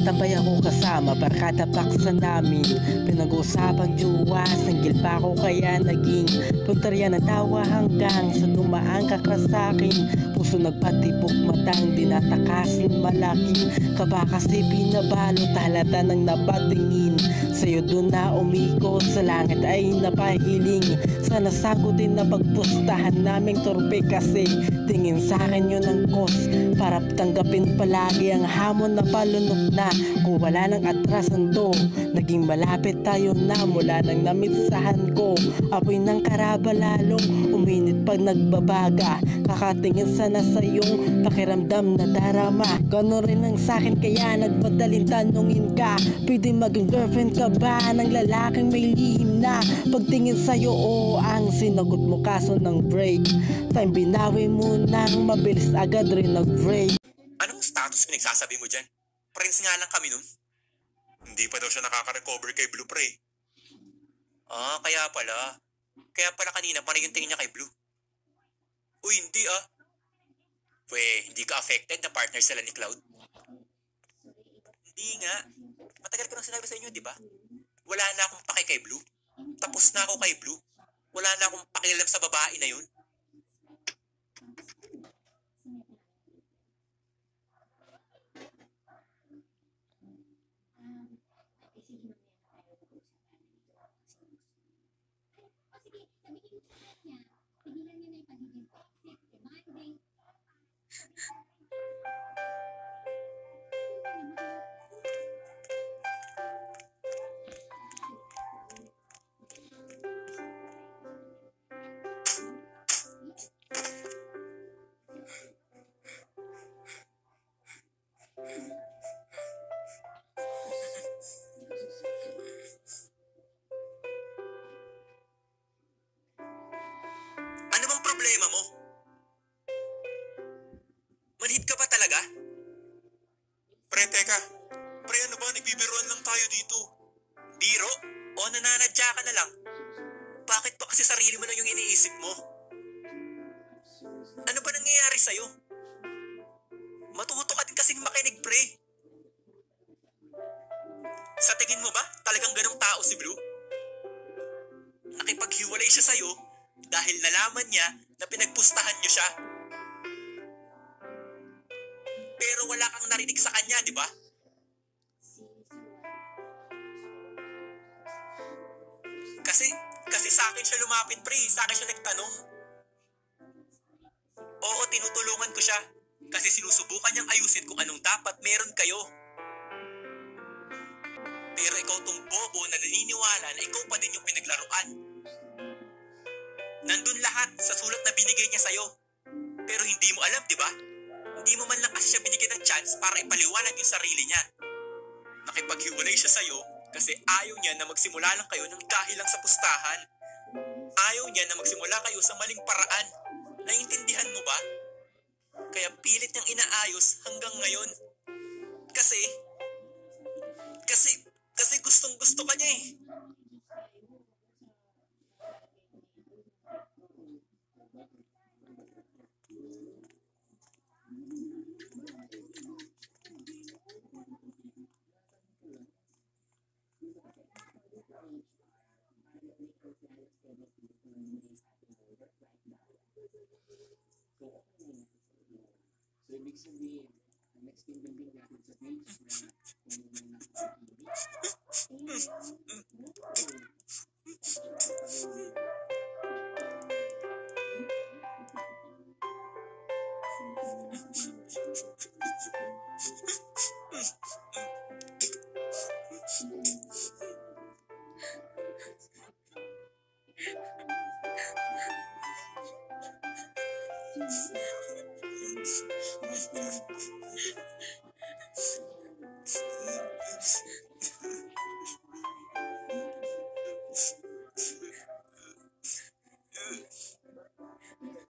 sabay ako kasama barkada paksa namin. Pinag-usapang jowa, sanggil pa ako kaya naging puntarya ng tawa hanggang sa dumaan ka sa akin. Puso nagpatibok matang dinatakasin malaking kaba kasi binabalot halata ng napatingin. Sa'yo doon na umikot sa langit ay napahiling. Sana sagutin na pagpustahan naming torpe kasi tingin sa akin yun ang kos para tanggapin palagi ang hamon na palunok na. Kung wala nang atrasan to, naging malapit tayo na mula nang namitsahan ko. Apoy ng karaba lalong uminit pag nagbabaga. Kakatingin sana sa iyong pakiramdam na darama. Ganon rin ang sakin kaya nagmadaling tanungin ka, pwede maging girlfriend ka ba ng lalaking may lihim na? Pagtingin sa'yo oo ang sinagot mo kaso ng break time binawi mo nang mabilis agad rin nag-break. Anong status pinagsasabi mo dyan? Friends nga lang kami nun. Hindi pa daw siya nakaka-recover kay Blue pre. Ah, kaya pala. Kaya pala kanina pa yung tingin niya kay Blue. Uy, hindi ah. Hindi ka affected na partner sila ni Cloud? Hindi nga. Matagal ko nang sinabi sa inyo, di ba? Wala na akong pake kay Blue. Tapos na ako kay Blue. Wala na akong pakialam sa babae na yun. Ano bang problema mo? Manhid ka ba talaga? Pre, teka. Pre, ano ba? Nagbibiruan lang tayo dito. Biro? O nananadya ka na lang? Bakit ba kasi sarili mo lang yung iniisip mo? Ano ba nangyayari sa'yo? Matuto ka din kasing makinig, pre. Sa tingin mo ba talagang ganong tao si Blue? Nakipaghiwalay siya sa'yo dahil nalaman niya na pinagpustahan niyo siya. Pero wala kang narinig sa kanya, di ba? Kasi sa akin siya lumapit, pre. Sa akin siya nagtanong. Oo, tinutulungan ko siya. Kasi sinusubukan niyang ayusin kung anong dapat meron kayo. Pero ikaw tong bobo na naniniwala na ikaw pa din yung pinaglaruan. Nandun lahat sa sulat na binigay niya sa'yo. Pero hindi mo alam, di ba? Hindi mo man lang kasi siya binigyan ng chance para ipaliwanag yung sarili niya. Nakipaghiwalay siya sa'yo kasi ayaw niya na magsimula lang kayo ng dahil lang sa pustahan. Ayaw niya na magsimula kayo sa maling paraan. Naiintindihan mo ba? Kaya pilit niyang inaayos hanggang ngayon. Kasi gustong gusto ka niya eh. So, ibig sabihin, ang next thing na bigyan natin sa page na